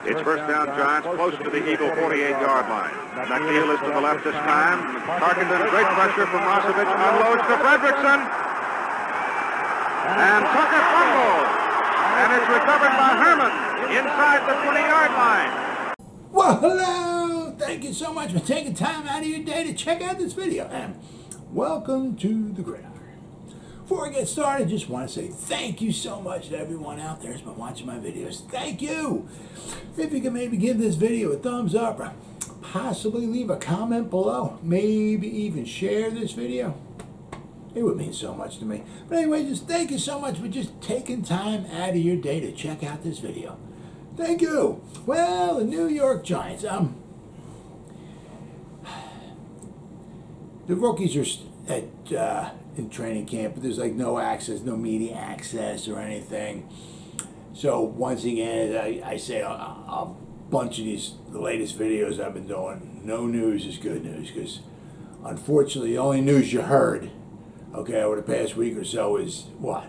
It's first down, Giants, close to the Eagle 48-yard line. McNeil is to the left this time. Tarkenton, great pressure from Rosevich, unloads to Fredrickson. And Tucker fumbles. And it's recovered by Herman inside the 20-yard line. Well, hello. Thank you so much for taking time out of your day to check out this video. And welcome to the Gridiron. Before I get started, I just want to say thank you so much to everyone out there who's been watching my videos. Thank you. If you can maybe give this video a thumbs up or possibly leave a comment below, maybe even share this video, it would mean so much to me. But anyway, just thank you so much for just taking time out of your day to check out this video. Thank you. Well, the New York Giants, the rookies are at in training camp, but there's like no access, no media access or anything. So once again, I say a bunch of the latest videos I've been doing, no news is good news, because unfortunately the only news you heard, okay, over the past week or so is what?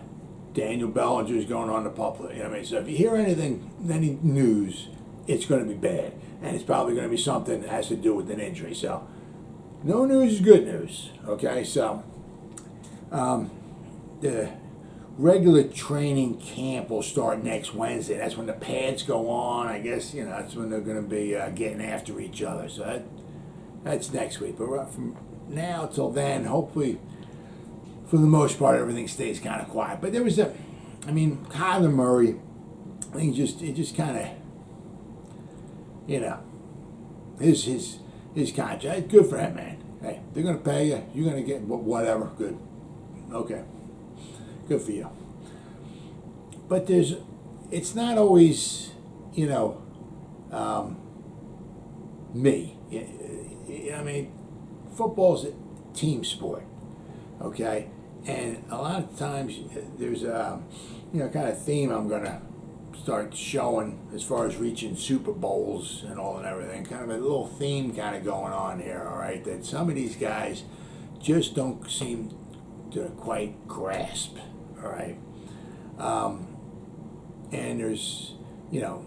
Daniel Bellinger's going on the public. You know what I mean? So if you hear anything, any news, it's going to be bad, and it's probably going to be something that has to do with an injury. So no news is good news. Okay, so the regular training camp will start next Wednesday. That's when the pads go on. I guess, you know, that's when they're going to be getting after each other. So that's next week. But from now till then, hopefully, for the most part, everything stays kind of quiet. But there was Kyler Murray, I think it just kind of, you know, his contract, good for him, man. Hey, they're going to pay you. You're going to get whatever. Good. Okay. Good for you. But it's not always, you know, me. I mean, football's a team sport, okay? And a lot of times there's a, you know, kind of theme I'm going to start showing as far as reaching Super Bowls and all and everything. Kind of a little theme kind of going on here, all right? That some of these guys just don't seem to quite grasp, all right? And there's, you know,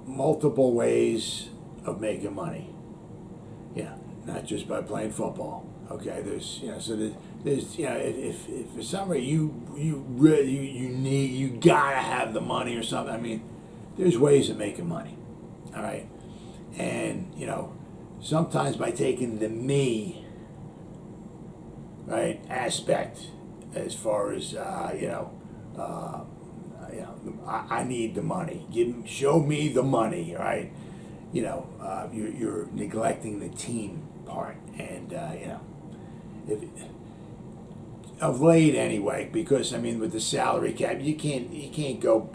multiple ways of making money. Yeah, not just by playing football. Okay, there's, you know, so there's, you know, if for some reason you gotta have the money or something. I mean, there's ways of making money. All right, and you know, sometimes by taking the me, right, aspect, as far as I need the money. Show me the money, right? You know, you're neglecting the team part, and you know, of late anyway, because I mean, with the salary cap, you can't go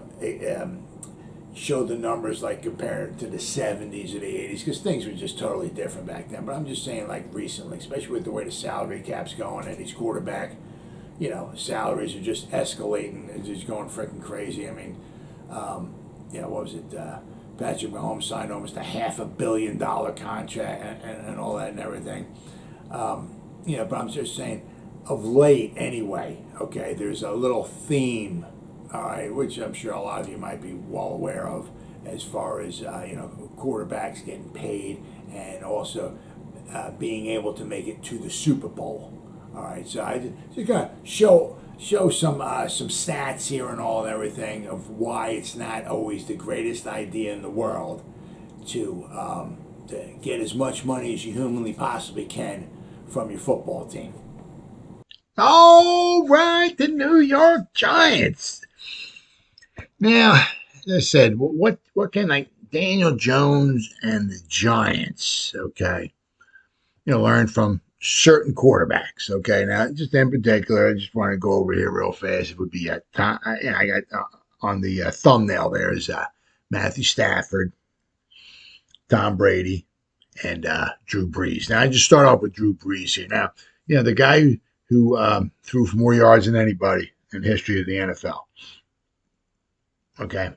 show the numbers like compared to the 70s or the 80s, because things were just totally different back then. But I'm just saying, like recently, especially with the way the salary cap's going and these quarterback, you know, salaries are just escalating. It's just going freaking crazy. I mean, you know, what was it? Patrick Mahomes signed almost a $500 million contract and all that and everything. You know, but I'm just saying, of late anyway, okay, there's a little theme, all right, which I'm sure a lot of you might be well aware of, as far as, you know, quarterbacks getting paid and also being able to make it to the Super Bowl. All right, so I just gotta show some stats here and all and everything of why it's not always the greatest idea in the world to get as much money as you humanly possibly can from your football team. All right, the New York Giants. Now, as I said, what can, like, Daniel Jones and the Giants, okay, you know, learn from certain quarterbacks, okay? Now, just in particular, I just want to go over here real fast. It would be I got on the thumbnail there is Matthew Stafford, Tom Brady, and Drew Brees. Now, I just start off with Drew Brees here. Now, you know, the guy who threw for more yards than anybody in the history of the NFL. Okay.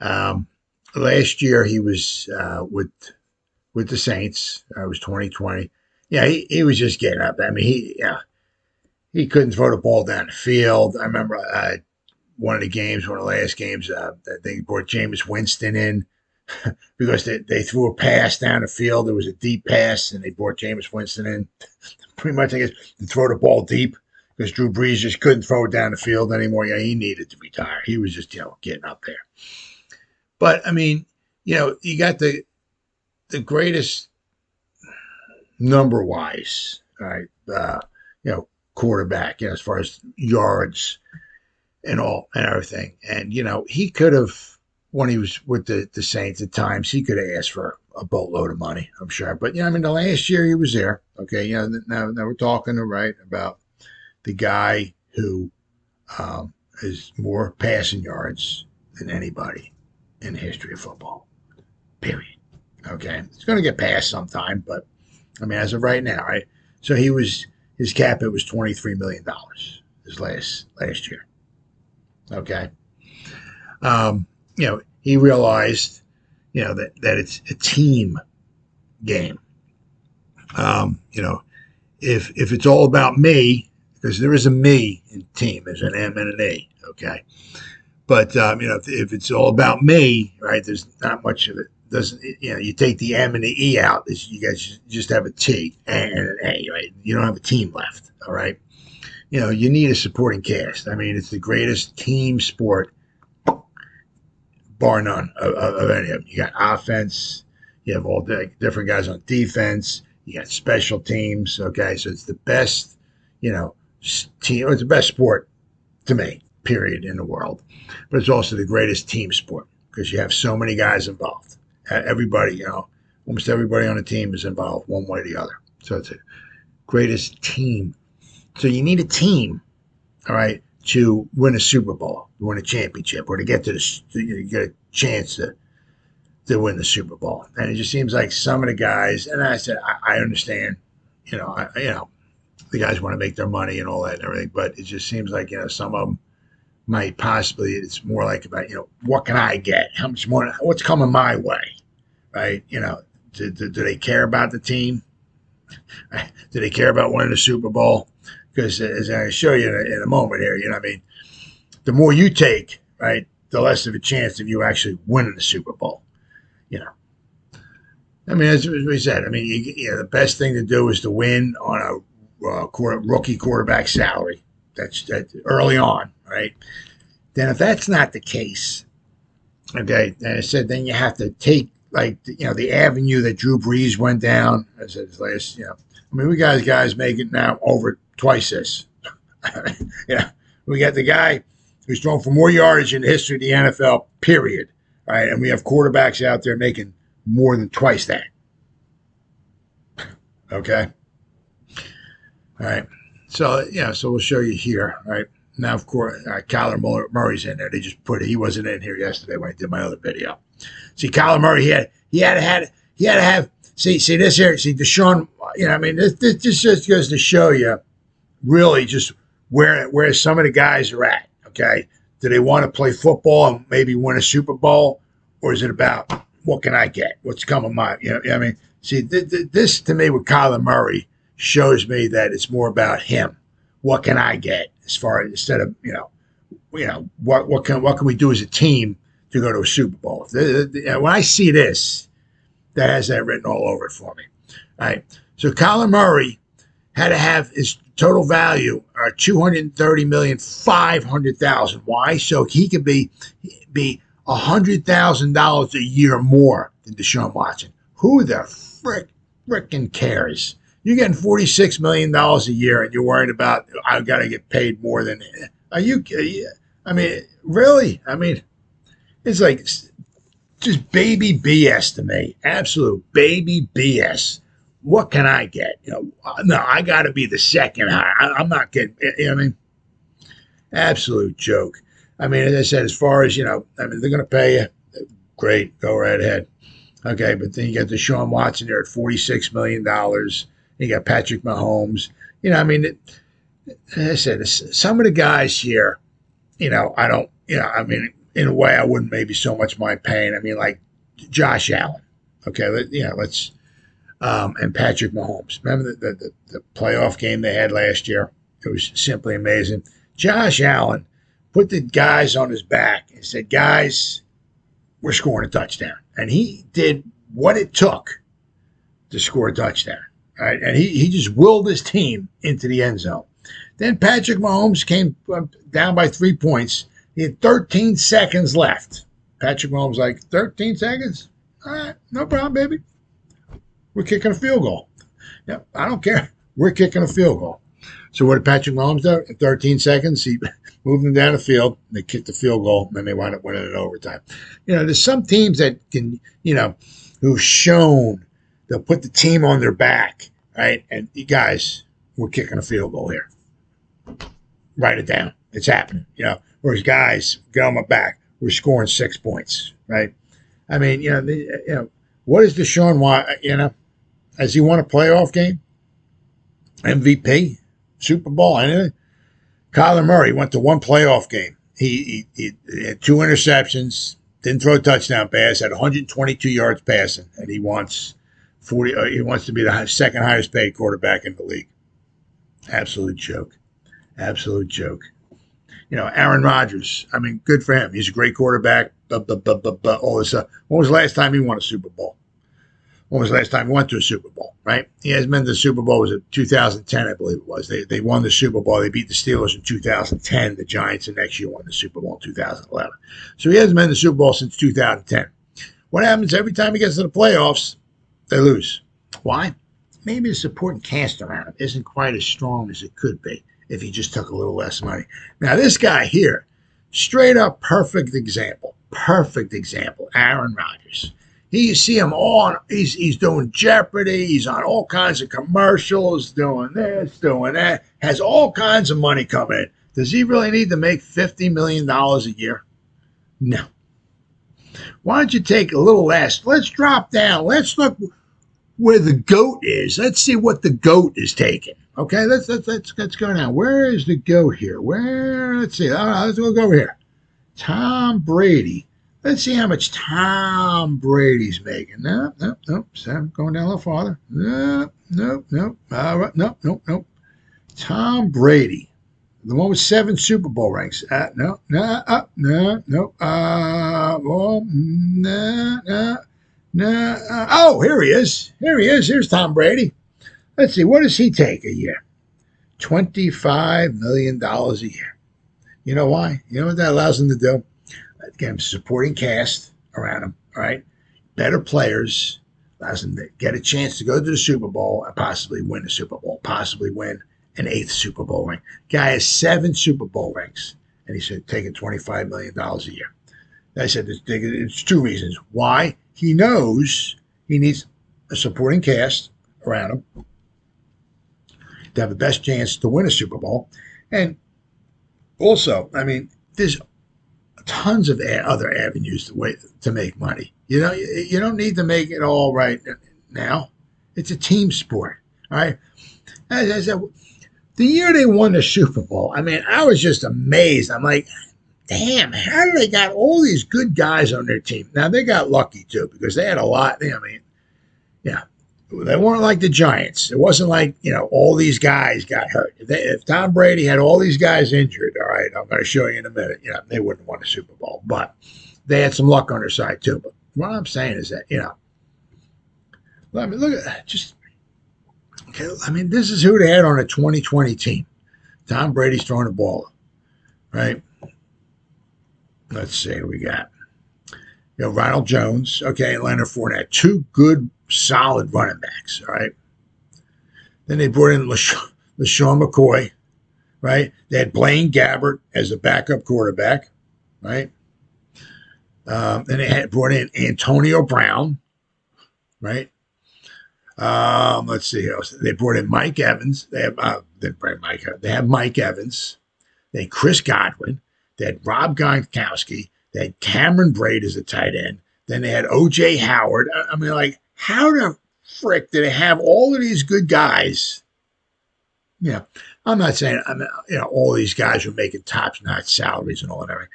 Last year he was with the Saints. It was 2020. Yeah, he was just getting up. I mean, he couldn't throw the ball down the field. I remember one of the last games, I think he brought Jameis Winston in. because they threw a pass down the field. There was a deep pass, and they brought Jameis Winston in. Pretty much, I guess, to throw the ball deep because Drew Brees just couldn't throw it down the field anymore. Yeah, he needed to retire. He was just, getting up there. But, I mean, you got the greatest number-wise, all right, quarterback, as far as yards and everything. And, he could have, when he was with the Saints at times, he could have asked for a boatload of money, I'm sure. But, the last year he was there. Okay, now we're talking, right, about the guy who is more passing yards than anybody in the history of football, period. Okay, it's going to get passed sometime, but, as of right now, right? So his cap hit was $23 million his last year. Okay. He realized, that it's a team game. If it's all about me, because there is a me in team, there's an M and an A, okay? But, if it's all about me, right, there's not much of it. You take the M and the E out, you guys just have a T and an A, right? You don't have a team left, all right? You need a supporting cast. It's the greatest team sport, bar none, of any of them. You got offense, you have all the different guys on defense, you got special teams, okay? So it's the best, team. It's the best sport to me, period, in the world. But it's also the greatest team sport because you have so many guys involved. Everybody, almost everybody on the team is involved one way or the other. So it's the greatest team. So you need a team, all right, to win a Super Bowl, to win a championship, or to get to get a chance to win the Super Bowl. And it just seems like some of the guys, and I said, I understand, the guys want to make their money and all that and everything, but it just seems like, some of them might possibly, it's more like about, what can I get? How much more, what's coming my way, right? Do they care about the team? Do they care about winning the Super Bowl? Because as I show you in a moment here, the more you take, right, the less of a chance of you actually winning the Super Bowl. As we said, the best thing to do is to win on a rookie quarterback salary. That's early on, right? Then if that's not the case, okay, and I said then you have to take the avenue that Drew Brees went down. I said his last, we got guys making now over twice this. We got the guy who's thrown for more yardage in the history of the NFL, period. All right, and we have quarterbacks out there making more than twice that. Okay. All right. So we'll show you here. All right. Now, of course, Kyler Murray's in there. They just he wasn't in here yesterday when I did my other video. See, Kyler Murray, he had to have. See this here. See Deshaun. This just goes to show you, really, just where some of the guys are at. Okay, do they want to play football and maybe win a Super Bowl, or is it about what can I get? What's coming my? See, this to me with Kyler Murray shows me that it's more about him. What can I get as far as instead of what can we do as a team to go to a Super Bowl? When I see this, that has that written all over it for me. All right. So Kyler Murray had to have his total value $230,500,000. Why? So he could be $100,000 a year more than Deshaun Watson. Who the frickin' cares? You're getting $46 million a year, and you're worried about I've got to get paid more than. Are you? Really? It's like just baby BS to me. Absolute baby BS. What can I get? No, I got to be the second high. I'm not getting. Absolute joke. As I said, as far as they're going to pay you. Great, go right ahead. Okay, but then you got Deshaun Watson there at $46 million. You got Patrick Mahomes. As I said, some of the guys here, I don't, in a way, I wouldn't maybe so much mind paying. Like Josh Allen. Okay, let's, and Patrick Mahomes. Remember the playoff game they had last year? It was simply amazing. Josh Allen put the guys on his back and said, guys, we're scoring a touchdown. And he did what it took to score a touchdown. Right? And he just willed his team into the end zone. Then Patrick Mahomes came down by 3 points. He had 13 seconds left. Patrick Mahomes like, 13 seconds? All right, no problem, baby. We're kicking a field goal. Yep, I don't care. We're kicking a field goal. So what did Patrick Mahomes do? In 13 seconds, he moved them down the field. They kicked the field goal, and they wound up winning it overtime. There's some teams that can, who've shown they'll put the team on their back, right? And you guys, we're kicking a field goal here. Write it down. It's happening. Whereas guys, get on my back. We're scoring 6 points, right? I mean, what is Deshaun Watson? Has he won a playoff game? MVP? Super Bowl? Anything? Kyler Murray went to one playoff game. He had 2 interceptions, didn't throw a touchdown pass, had 122 yards passing, and he wants 40. He wants to be the second highest paid quarterback in the league. Absolute joke. Absolute joke. Aaron Rodgers. I mean, good for him. He's a great quarterback. All this stuff. When was the last time he won a Super Bowl? When was the last time he went to a Super Bowl, right? He hasn't been to the Super Bowl. Was it 2010, I believe it was. They won the Super Bowl. They beat the Steelers in 2010. The Giants the next year won the Super Bowl in 2011. So he hasn't been to the Super Bowl since 2010. What happens every time he gets to the playoffs? They lose. Why? Maybe the supporting cast around him isn't quite as strong as it could be if he just took a little less money. Now, this guy here, straight up perfect example, Aaron Rodgers. You see him on, he's doing Jeopardy, he's on all kinds of commercials, doing this, doing that, has all kinds of money coming in. Does he really need to make $50 million a year? No. Why don't you take a little less? Let's drop down. Let's look where the GOAT is. Let's see what the GOAT is taking. Okay, let's go down. Where is the GOAT here? Let's see. Let's go over here. Tom Brady. Let's see how much Tom Brady's making. Nope. I'm going down a little farther. Nope. Tom Brady, the one with 7 Super Bowl rings. No. Oh, here he is. Here's Tom Brady. Let's see. What does he take a year? $25 million a year. You know why? You know what that allows him to do? Again, supporting cast around him, all right? Better players, allows him to get a chance to go to the Super Bowl and possibly win the Super Bowl, possibly win an 8th Super Bowl ring. Guy has 7 Super Bowl rings, and he said taking $25 million a year. I said it's 2 reasons. Why? He knows he needs a supporting cast around him to have the best chance to win a Super Bowl. And also, I mean, there's tons of other avenues to make money. You don't need to make it all right now. It's a team sport, all right? As I said, the year they won the Super Bowl, I mean, I was just amazed. I'm like, damn, how do they got all these good guys on their team? Now, they got lucky, too, because they had a lot. I mean, yeah, they weren't like the Giants. It wasn't like, all these guys got hurt. If Tom Brady had all these guys injured, all right, I'm going to show you in a minute, they wouldn't have won a Super Bowl. But they had some luck on their side, too. But what I'm saying is that, I mean, look at just, okay, I mean, this is who they had on a 2020 team. Tom Brady's throwing the ball, right? Let's see who we got. Ronald Jones, okay, and Leonard Fournette. 2 good, solid running backs, all right? Then they brought in LaShawn McCoy, right? They had Blaine Gabbert as a backup quarterback, right? Then they had brought in Antonio Brown, right? Let's see who else. They brought in Mike Evans. They have Mike Evans. They had Chris Godwin. They had Rob Gronkowski. They had Cameron Braid as a tight end. Then they had O.J. Howard. I mean, like, how the frick did they have all of these good guys? Yeah, I'm not saying, all these guys are making top-notch salaries and all that.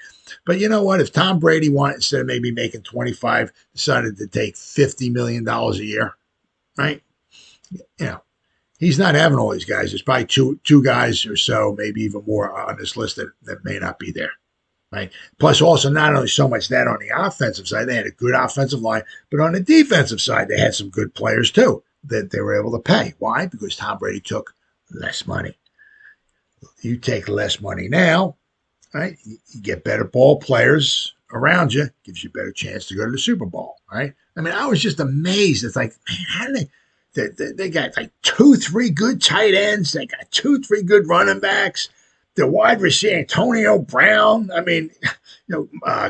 But you know what? If Tom Brady instead of maybe making 25, decided to take $50 million a year, right? He's not having all these guys. There's probably two guys or so, maybe even more on this list that may not be there. right? Plus, also not only so much that on the offensive side, they had a good offensive line, but on the defensive side, they had some good players too that they were able to pay. Why? Because Tom Brady took less money. You take less money now, right? You get better ball players around you, gives you a better chance to go to the Super Bowl, right? I mean, I was just amazed. It's like, man, how did they got like 2-3 good tight ends. They got 2-3 good running backs. The wide receiver, Antonio Brown. I mean,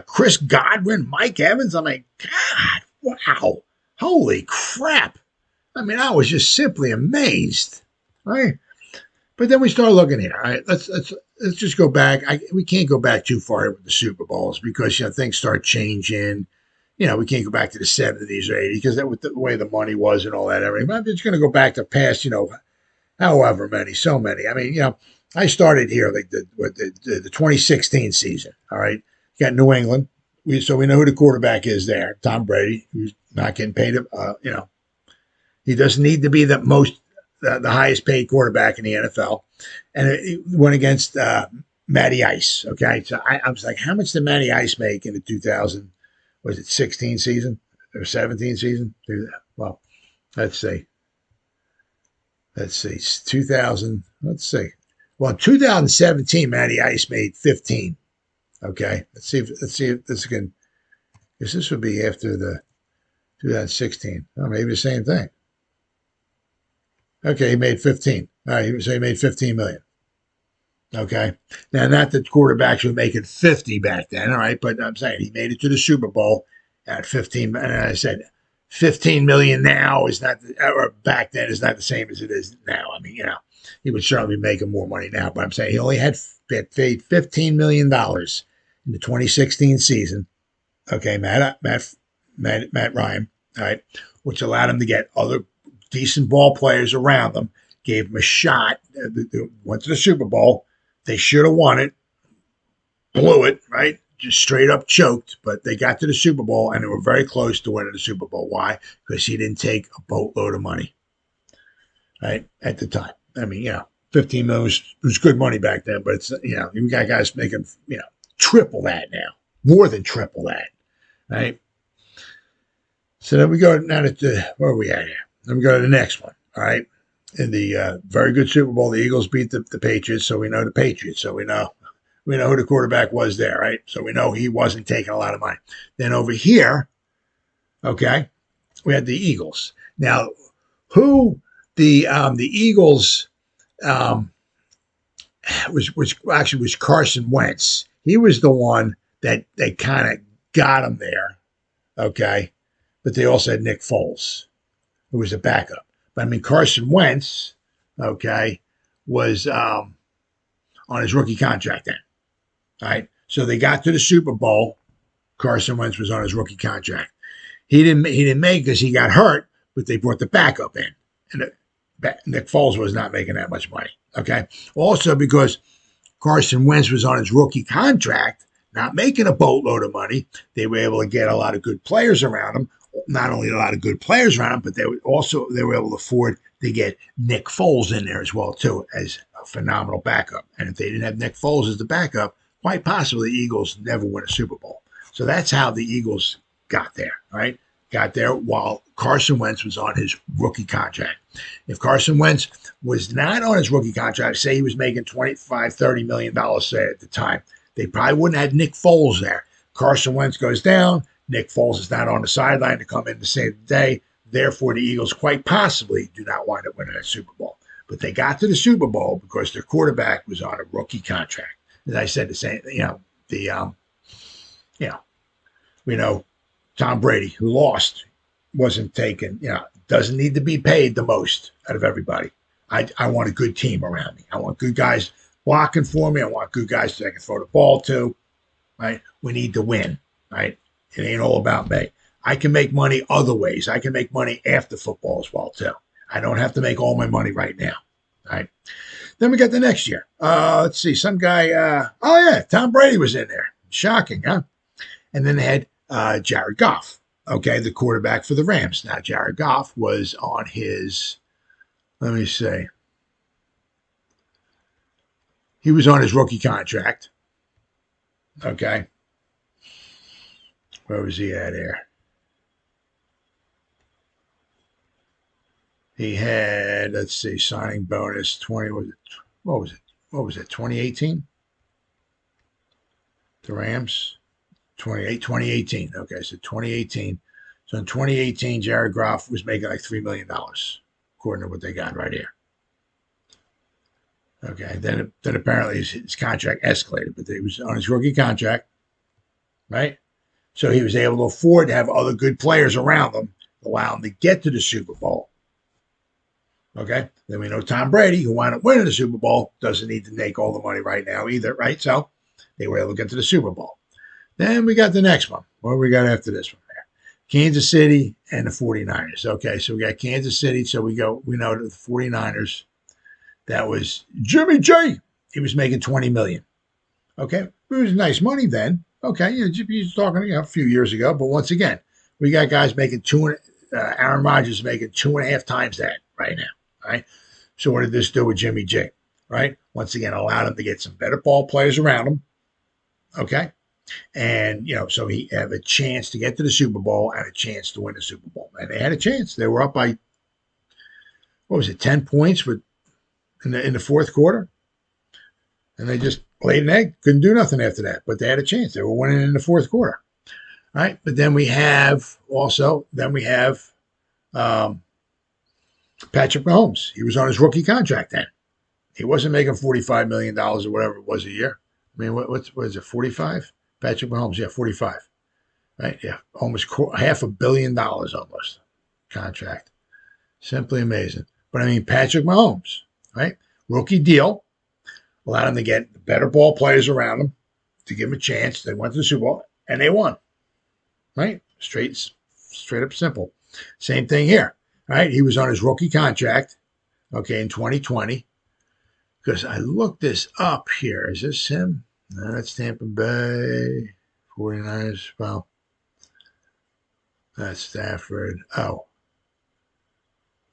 Chris Godwin, Mike Evans. I'm like, God, wow. Holy crap. I mean, I was just simply amazed, right? But then we start looking here. All right, let's just go back. We can't go back too far with the Super Bowls because things start changing. We can't go back to the 70s or 80s because that was the way the money was and all that. Everything. But I'm just going to go back to past, however many, so many. I mean, I started here like the 2016 season. All right, you got New England. So we know who the quarterback is there. Tom Brady, who's not getting paid. He doesn't need to be the highest paid quarterback in the NFL. And it went against Matty Ice. Okay. So I was like, how much did Matty Ice make in the 2016 season or 17 season? Well, let's see. 2000. Let's see. Well, in 2017, Matty Ice made 15. Okay. Let's see if this can, because this would be after the 2016. Oh, maybe the same thing. Okay, he made 15. All right, so he made 15 million. Okay. Now, not that quarterbacks were making 50 back then, all right, but I'm saying he made it to the Super Bowl at 15. And I said 15 million now is not, or back then is not the same as it is now. I mean, he would certainly be making more money now, but I'm saying he only had paid $15 million in the 2016 season. Okay, Matt Ryan, all right, which allowed him to get other decent ball players around them, gave them a shot, went to the Super Bowl. They should have won it, blew it, right? Just straight up choked, but they got to the Super Bowl and they were very close to winning the Super Bowl. Why? Because he didn't take a boatload of money, right? At the time. I mean, 15 million was good money back then, but it's, you got guys making, triple that now, more than triple that, right? So then we go now to where are we at here? Then we go to the next one, all right? In the very good Super Bowl, the Eagles beat the Patriots, so we know the Patriots. So we know who the quarterback was there, right? So we know he wasn't taking a lot of money. Then over here, okay, we had the Eagles. Now, who the Eagles was Carson Wentz. He was the one that they kind of got him there, okay? But they also had Nick Foles, who was a backup. But I mean, Carson Wentz, okay, was on his rookie contract then. All right. So they got to the Super Bowl. Carson Wentz was on his rookie contract. He didn't make because he got hurt, but they brought the backup in. And Nick Foles was not making that much money. Okay. Also because Carson Wentz was on his rookie contract, not making a boatload of money, they were able to get a lot of good players around him. Not only a lot of good players around him, but they were able to afford to get Nick Foles in there as well, too, as a phenomenal backup. And if they didn't have Nick Foles as the backup, quite possibly the Eagles never win a Super Bowl. So that's how the Eagles got there, right? Got there while Carson Wentz was on his rookie contract. If Carson Wentz was not on his rookie contract, say he was making $25-30 million, say at the time, they probably wouldn't have had Nick Foles there. Carson Wentz goes down. Nick Foles is not on the sideline to come in to save the day. Therefore, the Eagles quite possibly do not wind up winning that Super Bowl. But they got to the Super Bowl because their quarterback was on a rookie contract. As I said, the same, we know Tom Brady, who lost, wasn't taken, doesn't need to be paid the most out of everybody. I want a good team around me. I want good guys blocking for me. I want good guys that I can throw the ball to, right? We need to win, right? It ain't all about me. I can make money other ways. I can make money after football as well, too. I don't have to make all my money right now. All right. Then we got the next year. Let's see. Some guy, Tom Brady was in there. Shocking, huh? And then they had Jared Goff, okay, the quarterback for the Rams. Now, Jared Goff was on his, let me see. He was on his rookie contract. Okay. Where was he at here? He had, let's see, signing bonus 20. What was it? 2018? The Rams? 2018. Okay, so 2018. So in 2018, Jared Goff was making like $3 million, according to what they got right here. Okay, then apparently his contract escalated, but he was on his rookie contract, right? So he was able to afford to have other good players around him, allow him to get to the Super Bowl. Okay, then we know Tom Brady, who wound up winning the Super Bowl, doesn't need to make all the money right now either, right? So they were able to get to the Super Bowl. Then we got the next one. What do we got after this one there? Kansas City and the 49ers. Okay, so we got Kansas City. So we know that the 49ers, that was Jimmy J. He was making $20 million. Okay, it was nice money then. Okay, he's talking a few years ago. But once again, we got guys making Aaron Rodgers making 2.5 times that right now. Right. So what did this do with Jimmy J? Right. Once again, allowed him to get some better ball players around him. Okay. And, so he had a chance to get to the Super Bowl and a chance to win the Super Bowl. And they had a chance. They were up by, 10 points in the fourth quarter. And they just laid an egg. Couldn't do nothing after that. But they had a chance. They were winning in the fourth quarter. All right. But then we have Patrick Mahomes. He was on his rookie contract then. He wasn't making $45 million or whatever it was a year. I mean, what is it, 45? Patrick Mahomes, yeah, 45. Right? Yeah, almost $500 million almost contract. Simply amazing. But I mean, Patrick Mahomes, right? Rookie deal. Allowed him to get better ball players around him to give him a chance. They went to the Super Bowl and they won. Right? Straight up simple. Same thing here. Right? He was on his rookie contract, okay, in 2020. Because I looked this up here. Is this him? No, that's Tampa Bay 49ers. Well, that's Stafford. Oh.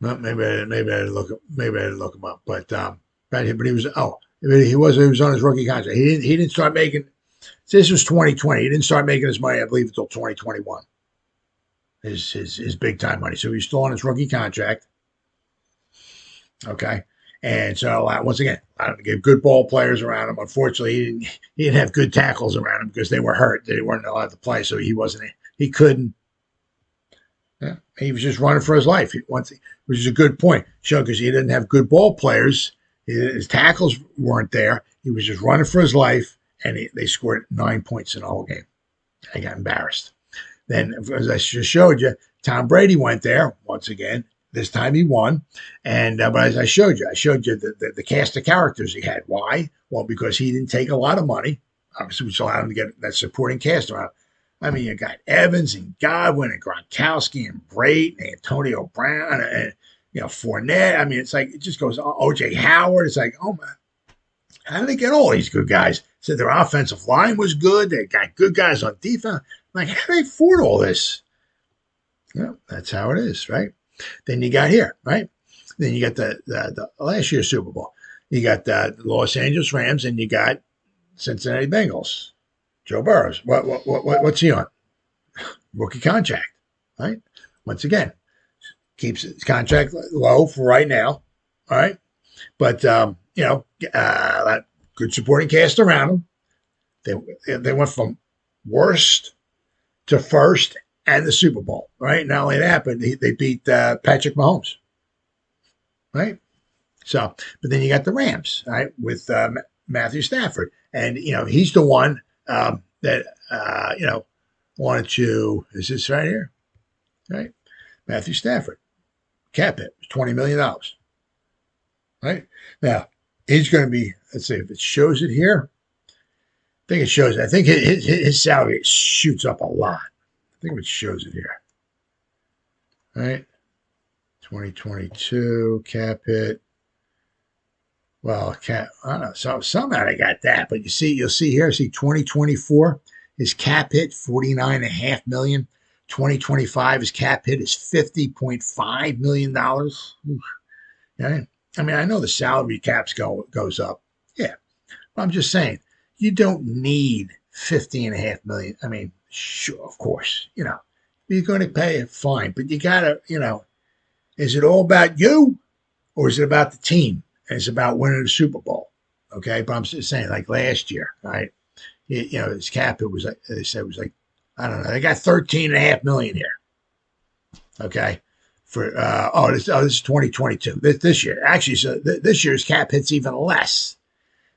Well, maybe I didn't look him up. But he was he was on his rookie contract. He didn't start making, this was 2020. He didn't start making his money, I believe, until 2021. His big time money. So he's still on his rookie contract. Okay. And so once again, I don't give good ball players around him. Unfortunately, he didn't have good tackles around him because they were hurt. They weren't allowed to play. So he couldn't. Yeah, he was just running for his life. Which is a good point. Because he didn't have good ball players. His tackles weren't there. He was just running for his life. And they scored 9 points in the whole game. I got embarrassed. Then, as I just showed you, Tom Brady went there once again. This time he won. And but as I showed you the cast of characters he had. Why? Well, because he didn't take a lot of money, obviously, which allowed him to get that supporting cast around. I mean, you got Evans and Godwin and Gronkowski and Brady and Antonio Brown and Fournette. I mean, it's like it just goes. O.J. Howard. It's like, oh man, how did they get all these good guys? Said their offensive line was good. They got good guys on defense. Like, how do they afford all this? That's how it is, right? Then you got here, right? Then you got the last year's Super Bowl. You got the Los Angeles Rams, and you got Cincinnati Bengals. Joe Burrow. What's he on? Rookie contract, right? Once again, keeps his contract low for right now, all right? But that good supporting cast around him. They went from worst to first and the Super Bowl, right? Not only that, but they beat Patrick Mahomes, right? So, but then you got the Rams, right, with Matthew Stafford. And, he's the one that, wanted to, is this right here? Right? Matthew Stafford. Cap hit was $20 million, right? Now, he's going to be, let's see if it shows it here. I think it shows it. I think his salary shoots up a lot. I think it shows it here. All right. 2022 cap hit. Well, I don't know. So somehow I got that, but you'll see here. See 2024, his cap hit $49.5 million. 2025, his cap hit is $50.5 million. Yeah. I mean, I know the salary caps goes up. Yeah. But I'm just saying, you don't need 50.5 million. I mean, sure, of course, you're going to pay it, fine, but you gotta, is it all about you or is it about the team? And it's about winning the Super Bowl. Okay, but I'm just saying, like last year, right? His cap, it was like they said it was like, I don't know, they got 13.5 million here. Okay, for this is 2022. This year, actually, so this year's cap hits even less.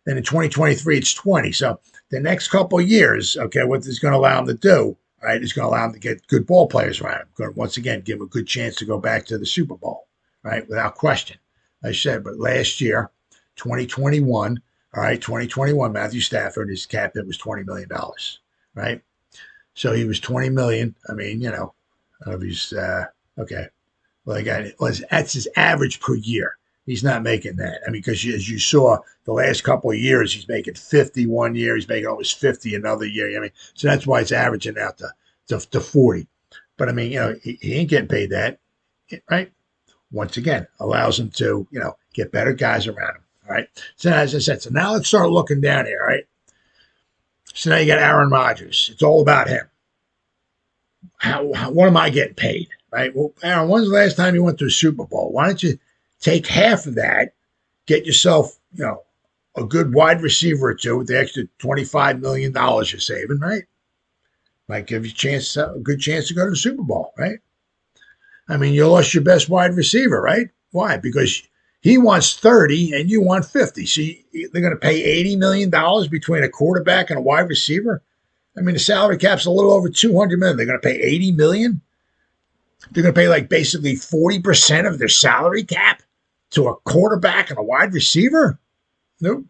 Then in 2023, it's 20. So the next couple of years, okay, what this is going to allow them to do, right, is going to allow them to get good ball players around him. Going to once again give them a good chance to go back to the Super Bowl, right, without question. I said, but last year, 2021, all right, 2021, Matthew Stafford, his cap hit was $20 million, right? So he was 20 million. I mean, he's okay. Well, that's his average per year. He's not making that. I mean, because as you saw the last couple of years, he's making 50 one year. He's making almost 50 another year. I mean, so that's why it's averaging out to 40. But I mean, he ain't getting paid that, right? Once again, allows him to, get better guys around him. All right. So as I said, so now let's start looking down here. All right. So now you got Aaron Rodgers. It's all about him. What am I getting paid? Right. Well, Aaron, when's the last time you went to a Super Bowl? Why don't you take half of that, get yourself, a good wide receiver or two with the extra $25 million you're saving, right? Might give you a good chance to go to the Super Bowl, right? I mean, you lost your best wide receiver, right? Why? Because he wants 30 and you want 50. So they're going to pay $80 million between a quarterback and a wide receiver? I mean, the salary cap's a little over $200 million. They're going to pay $80 million? They're going to pay like basically 40% of their salary cap to a quarterback and a wide receiver? Nope.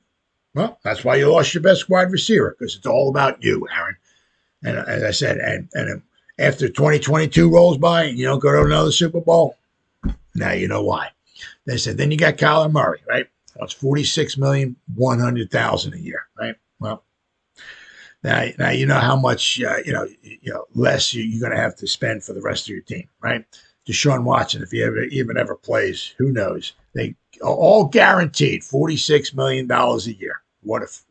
Well, that's why you lost your best wide receiver, because it's all about you, Aaron. And as I said, and after 2022 rolls by and you don't go to another Super Bowl, now you know why. They said, then you got Kyler Murray, right? That's $46,100,000 a year, right? Well, now you know how much less you're going to have to spend for the rest of your team, right? Deshaun Watson, if he ever plays, who knows? They all guaranteed $46 million a year. What if?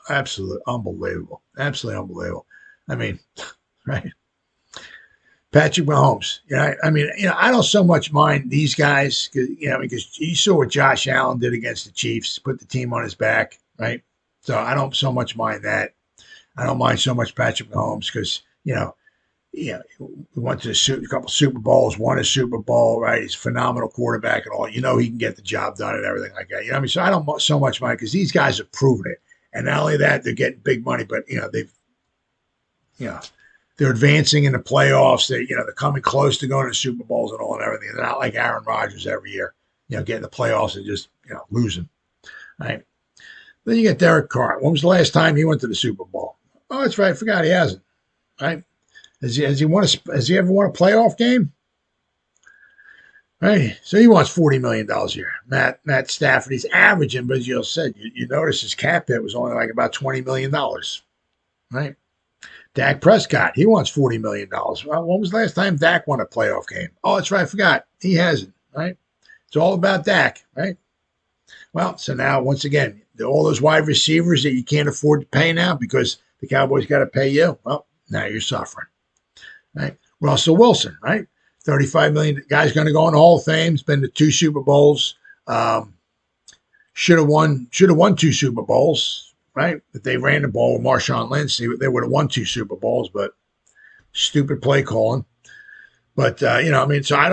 Absolutely unbelievable. Absolutely unbelievable. I mean, right? Patrick Mahomes. I don't so much mind these guys, because you saw what Josh Allen did against the Chiefs, put the team on his back, right? So I don't so much mind that. I don't mind so much Patrick Mahomes because, we went to a couple Super Bowls, won a Super Bowl, right? He's a phenomenal quarterback and all. He can get the job done and everything like that. So I don't so much mind because these guys have proven it. And not only that, they're getting big money, but, they're advancing in the playoffs. They're coming close to going to Super Bowls and all and everything. They're not like Aaron Rodgers every year, getting the playoffs and just, losing, right? Then you get Derek Carr. When was the last time he went to the Super Bowl? Oh, that's right. I forgot he hasn't, right? Has he ever won a playoff game? Right. So he wants $40 million a year. Matt Stafford, he's averaging, but as you said, you notice his cap hit was only like about $20 million, right? Dak Prescott, he wants $40 million. Well, when was the last time Dak won a playoff game? Oh, that's right. I forgot. He hasn't, right? It's all about Dak, right? Well, so now, once again, all those wide receivers that you can't afford to pay now because the Cowboys got to pay you, well, now you're suffering, right? Russell Wilson, right? $35 million. The guy's going to go in the Hall of Fame. He's been to 2 Super Bowls. Should have won 2 Super Bowls, right? If they ran the ball with Marshawn Lynch, they would have won 2 Super Bowls, but stupid play calling. But, so I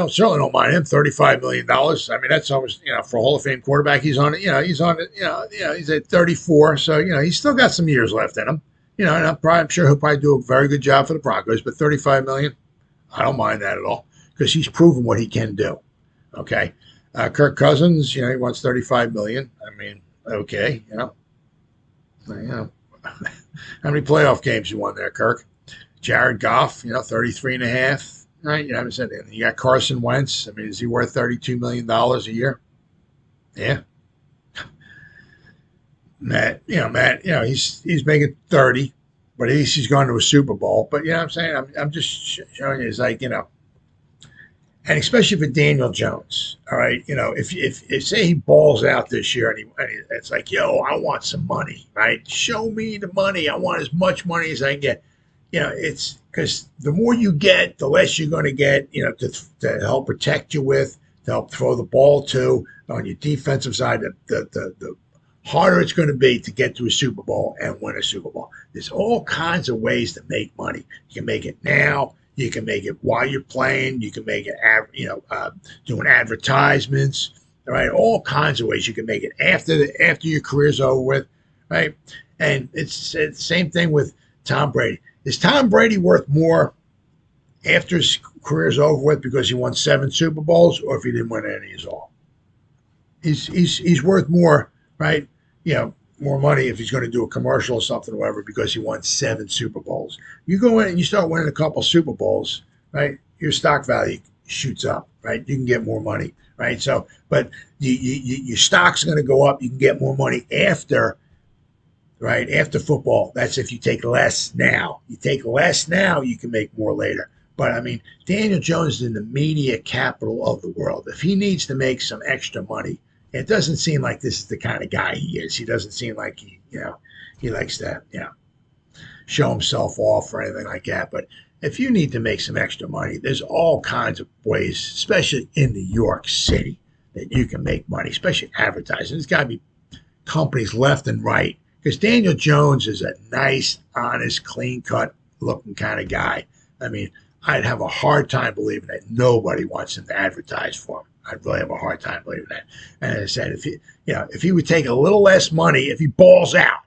certainly don't mind him, $35 million. I mean, that's almost, for a Hall of Fame quarterback, he's on it, he's at 34. So, he's still got some years left in him, and I'm sure he'll probably do a very good job for the Broncos, but $35 million, I don't mind that at all because he's proven what he can do. Okay. Kirk Cousins, he wants $35 million. I mean, okay, how many playoff games you won there, Kirk? Jared Goff, 33.5. Right, you got Carson Wentz. I mean, is he worth $32 million a year? Yeah. Matt, he's making 30, but at least he's gone to a Super Bowl. But I'm saying, I'm just showing you, it's like, and and especially for Daniel Jones. All right, if say he balls out this year and it's like, yo, I want some money, right? Show me the money. I want as much money as I can get. It's because the more you get, the less you're going to get. To help protect you with, to help throw the ball to on your defensive side. The harder it's going to be to get to a Super Bowl and win a Super Bowl. There's all kinds of ways to make money. You can make it now. You can make it while you're playing. You can make it, doing advertisements. All right, all kinds of ways you can make it after your career's over with, right? And it's the same thing with Tom Brady. Is Tom Brady worth more after his career's over with because he won 7 Super Bowls, or if he didn't win any at all? He's worth more, right? More money if he's going to do a commercial or something or whatever because he won 7 Super Bowls. You go in and you start winning a couple Super Bowls, right? Your stock value shoots up, right? You can get more money, right? So, but your stock's going to go up. You can get more money after, right? After football. That's if you take less now. You take less now, you can make more later. But I mean, Daniel Jones is in the media capital of the world. If he needs to make some extra money, it doesn't seem like this is the kind of guy he is. He doesn't seem like he likes to, show himself off or anything like that. But if you need to make some extra money, there's all kinds of ways, especially in New York City, that you can make money, especially advertising. There's got to be companies left and right because Daniel Jones is a nice, honest, clean-cut looking kind of guy. I mean, I'd have a hard time believing that nobody wants him to advertise for him. I'd really have a hard time believing that. And as I said, if he would take a little less money, if he balls out,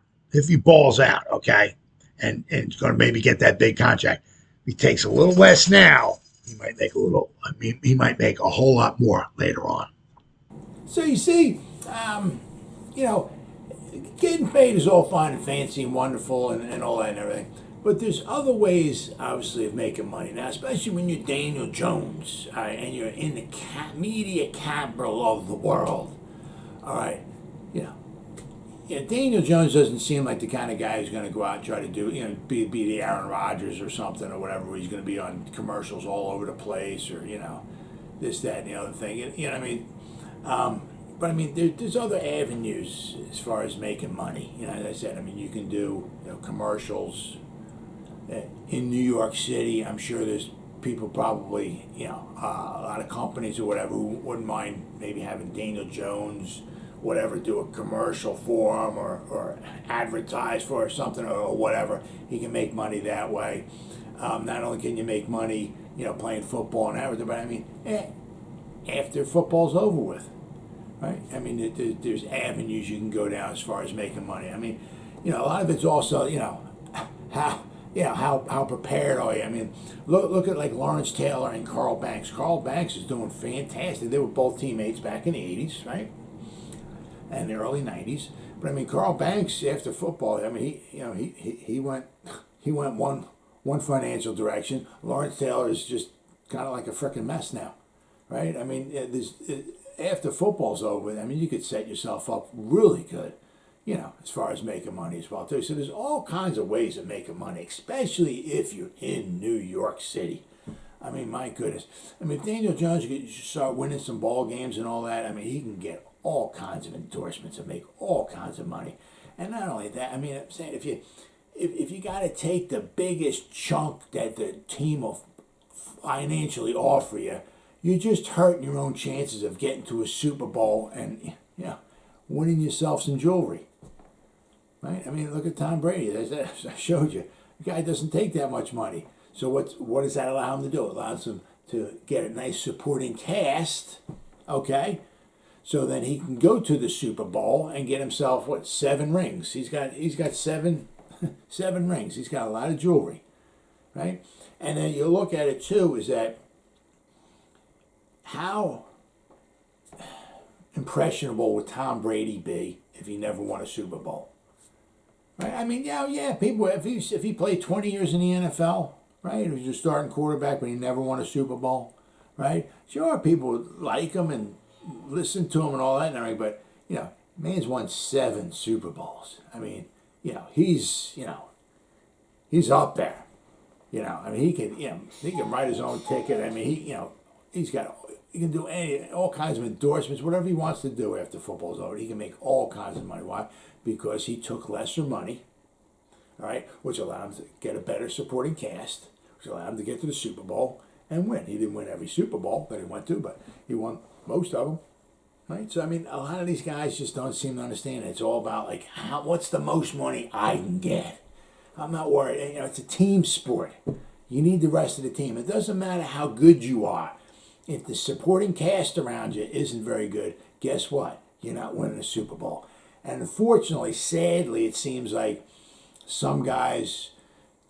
okay, and is going to maybe get that big contract, if he takes a little less now, he might make he might make a whole lot more later on. So you see, getting paid is all fine and fancy and wonderful and all that and everything. But there's other ways, obviously, of making money. Now, especially when you're Daniel Jones, all right, and you're in the media capital of the world, all right, Daniel Jones doesn't seem like the kind of guy who's going to go out and try to do, be the Aaron Rodgers or something or whatever, where he's going to be on commercials all over the place or, this, that, and the other thing. You know what I mean? But I mean, there's other avenues as far as making money. As I said, I mean, you can do commercials. In New York City, I'm sure there's people probably, a lot of companies or whatever who wouldn't mind maybe having Daniel Jones, whatever, do a commercial for him or advertise for something or whatever. He can make money that way. Not only can you make money, playing football and everything, but I mean, after football's over with, right? I mean, there's avenues you can go down as far as making money. I mean, a lot of it's also, how prepared are you? I mean, look at like Lawrence Taylor and Carl Banks. Carl Banks is doing fantastic. They were both teammates back in the 80s, right? And the early 90s. But I mean, Carl Banks after football, I mean, he went one financial direction. Lawrence Taylor is just kind of like a freaking mess now, right? I mean, after football's over, I mean, you could set yourself up really good. As far as making money as well, too. So there's all kinds of ways of making money, especially if you're in New York City. I mean, my goodness. I mean, if Daniel Jones could start winning some ball games and all that, I mean, he can get all kinds of endorsements and make all kinds of money. And not only that, I mean, I'm saying if you got to take the biggest chunk that the team will financially offer you, you're just hurting your own chances of getting to a Super Bowl and, winning yourself some jewelry. Right? I mean, look at Tom Brady. As I showed you, the guy doesn't take that much money. So what does that allow him to do? It allows him to get a nice supporting cast, okay? So then he can go to the Super Bowl and get himself 7 rings. He's got 7 rings. He's got a lot of jewelry, right? And then you look at it too, is that how impressionable would Tom Brady be if he never won a Super Bowl? Right? I mean, people. If he played 20 years in the NFL, right? He was your starting quarterback, but he never won a Super Bowl, right? Sure, people would like him and listen to him and all that and everything, but man's won 7 Super Bowls. I mean, he's up there. I mean, he can write his own ticket. I mean, he can do all kinds of endorsements, whatever he wants to do after football's over. He can make all kinds of money. Why? Because he took lesser money, all right, which allowed him to get a better supporting cast, which allowed him to get to the Super Bowl and win. He didn't win every Super Bowl that he went to, but he won most of them, right? So, I mean, a lot of these guys just don't seem to understand it. It's all about, like, what's the most money I can get? I'm not worried. You know, it's a team sport. You need the rest of the team. It doesn't matter how good you are. If the supporting cast around you isn't very good, guess what? You're not winning a Super Bowl. And unfortunately, sadly, it seems like some guys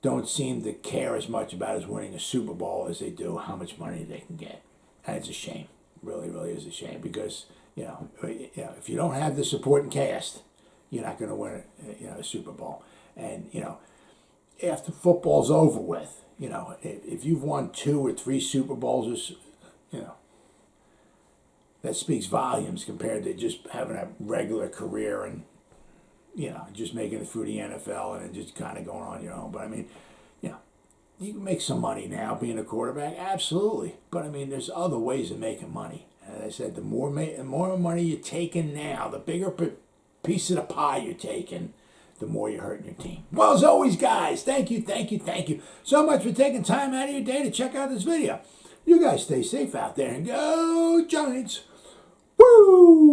don't seem to care as much about us winning a Super Bowl as they do how much money they can get. And it's a shame. Really, really is a shame because, you know, if you don't have the supporting cast, you're not going to win a Super Bowl. And, you know, after football's over with, you know, if you've won 2 or 3 Super Bowls, you know, that speaks volumes compared to just having a regular career and, you know, just making it through the NFL and just kind of going on your own. But I mean, you know, you can make some money now being a quarterback, absolutely. But I mean, there's other ways of making money. As I said, the more money you're taking now, the bigger piece of the pie you're taking, the more you're hurting your team. Well, as always, guys, thank you so much for taking time out of your day to check out this video. You guys stay safe out there and go Giants. Woo!